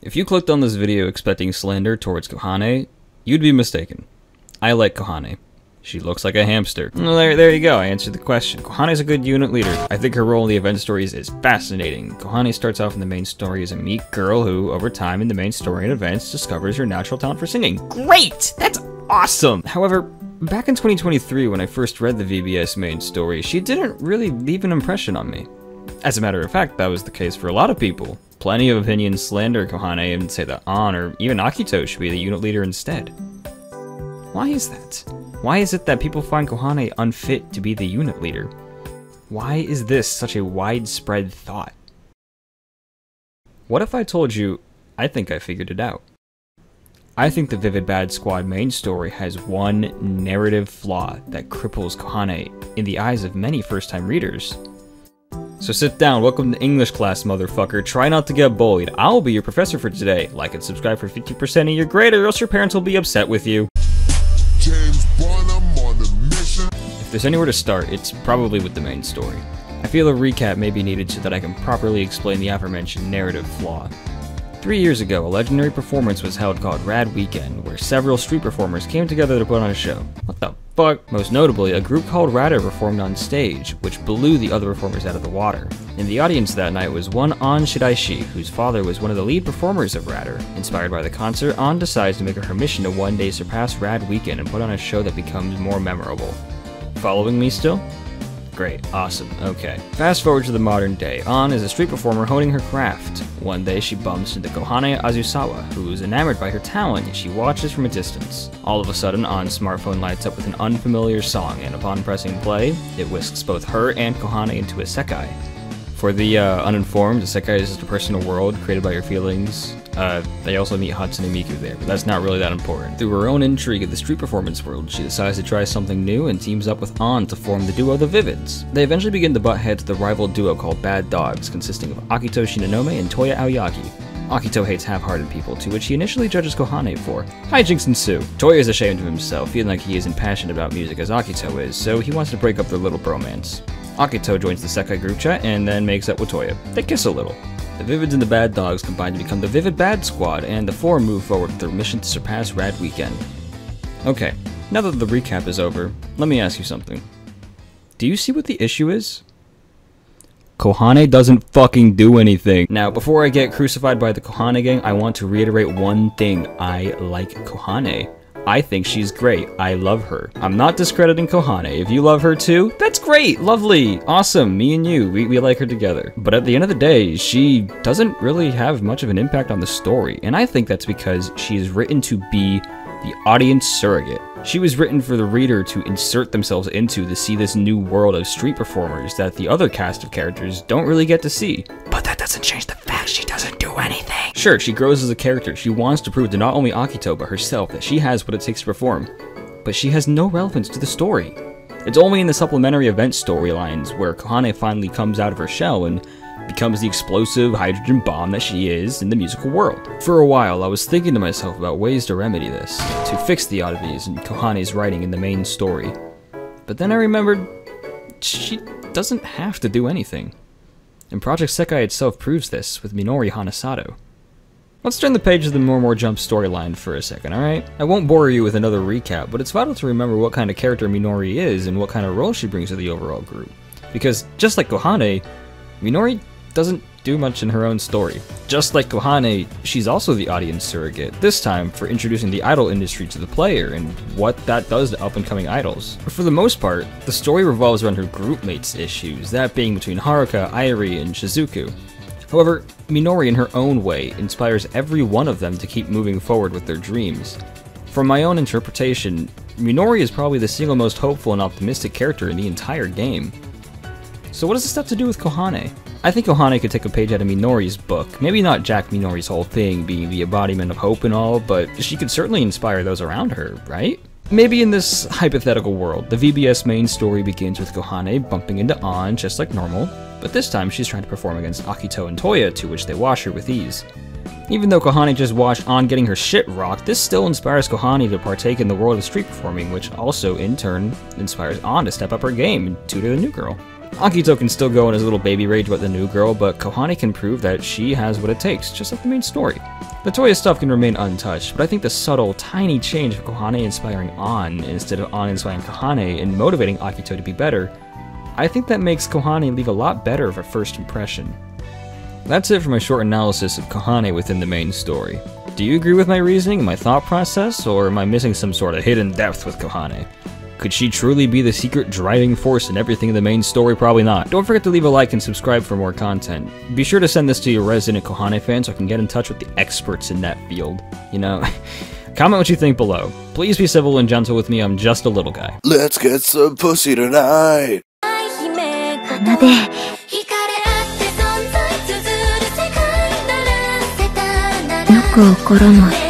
If you clicked on this video expecting slander towards Kohane, you'd be mistaken. I like Kohane. She looks like a hamster. Well, there you go, I answered the question. Kohane's a good unit leader. I think her role in the event stories is fascinating. Kohane starts off in the main story as a meek girl who, over time in the main story and events, discovers her natural talent for singing. Great! That's awesome! However, back in 2023 when I first read the VBS main story, she didn't really leave an impression on me. As a matter of fact, that was the case for a lot of people. Plenty of opinions slander Kohane and say that An or even Akito should be the unit leader instead. Why is that? Why is it that people find Kohane unfit to be the unit leader? Why is this such a widespread thought? What if I told you, I think I figured it out? I think the Vivid Bad Squad main story has one narrative flaw that cripples Kohane in the eyes of many first-time readers. So sit down, welcome to English class, motherfucker. Try not to get bullied. I'll be your professor for today. Like and subscribe for 50% of your grade or else your parents will be upset with you. If there's anywhere to start, it's probably with the main story. I feel a recap may be needed so that I can properly explain the aforementioned narrative flaw. 3 years ago, a legendary performance was held called Rad Weekend, where several street performers came together to put on a show. What the fuck? Most notably, a group called Radder performed on stage, which blew the other performers out of the water. In the audience that night was one An Shiraishi, whose father was one of the lead performers of Radder. Inspired by the concert, An decides to make it her mission to one day surpass Rad Weekend and put on a show that becomes more memorable. Following me still? Great, awesome, okay. Fast forward to the modern day. An is a street performer honing her craft. One day she bumps into Kohane Azusawa, who is enamored by her talent and she watches from a distance. All of a sudden, An's smartphone lights up with an unfamiliar song, and upon pressing play, it whisks both her and Kohane into a sekai. For the uninformed, a sekai is just a personal world created by your feelings. They also meet Hatsune Miku there, but that's not really that important. Through her own intrigue of the street performance world, she decides to try something new and teams up with An to form the duo The Vivids. They eventually begin to butt heads with a rival duo called Bad Dogs, consisting of Akito Shinonome and Toya Aoyagi. Akito hates half-hearted people, to which he initially judges Kohane for. Hijinks ensue. Toya is ashamed of himself, feeling like he isn't passionate about music as Akito is, so he wants to break up their little bromance. Akito joins the Sekai group chat and then makes up with Toya. They kiss a little. The Vivids and the Bad Dogs combine to become the Vivid Bad Squad, and the four move forward with their mission to surpass Rad Weekend. Okay, now that the recap is over, let me ask you something. Do you see what the issue is? Kohane doesn't fucking do anything. Now, before I get crucified by the Kohane gang, I want to reiterate one thing. I like Kohane. I think she's great. I love her. I'm not discrediting Kohane. If you love her too, that's great, lovely, awesome. Me and you, we like her together. But at the end of the day, she doesn't really have much of an impact on the story. And I think that's because she is written to be the audience surrogate. She was written for the reader to insert themselves into to see this new world of street performers that the other cast of characters don't really get to see. But that doesn't change the fact she doesn't do anything. Sure, she grows as a character. She wants to prove to not only Akito but herself that she has what it takes to perform. But she has no relevance to the story. It's only in the supplementary event storylines where Kohane finally comes out of her shell and becomes the explosive hydrogen bomb that she is in the musical world. For a while, I was thinking to myself about ways to remedy this, to fix the oddities in Kohane's writing in the main story. But then I remembered, she doesn't have to do anything. And Project Sekai itself proves this with Minori Hanasato. Let's turn the page of the More Jump storyline for a second, alright? I won't bore you with another recap, but it's vital to remember what kind of character Minori is and what kind of role she brings to the overall group. Because just like Kohane, Minori doesn't do much in her own story. Just like Kohane, she's also the audience surrogate, this time for introducing the idol industry to the player and what that does to up-and-coming idols. But for the most part, the story revolves around her groupmates' issues, that being between Haruka, Airi, and Shizuku. However, Minori in her own way inspires every one of them to keep moving forward with their dreams. From my own interpretation, Minori is probably the single most hopeful and optimistic character in the entire game. So what does this have to do with Kohane? I think Kohane could take a page out of Minori's book. Maybe not Jack Minori's whole thing being the embodiment of hope and all, but she could certainly inspire those around her, right? Maybe in this hypothetical world, the VBS main story begins with Kohane bumping into An just like normal, but this time she's trying to perform against Akito and Toya, to which they wash her with ease. Even though Kohane just watched An getting her shit rocked, this still inspires Kohane to partake in the world of street performing, which also, in turn, inspires An to step up her game and tutor the new girl. Akito can still go in his little baby rage about the new girl, but Kohane can prove that she has what it takes, just like the main story. The Toya stuff can remain untouched, but I think the subtle, tiny change of Kohane inspiring An instead of An inspiring Kohane and motivating Akito to be better, I think that makes Kohane leave a lot better of a first impression. That's it for my short analysis of Kohane within the main story. Do you agree with my reasoning and my thought process, or am I missing some sort of hidden depth with Kohane? Could she truly be the secret driving force in everything in the main story? Probably not. Don't forget to leave a like and subscribe for more content. Be sure to send this to your resident Kohane fan so I can get in touch with the experts in that field. You know, comment what you think below. Please be civil and gentle with me, I'm just a little guy. Let's get some pussy tonight! 鼻でよくわからない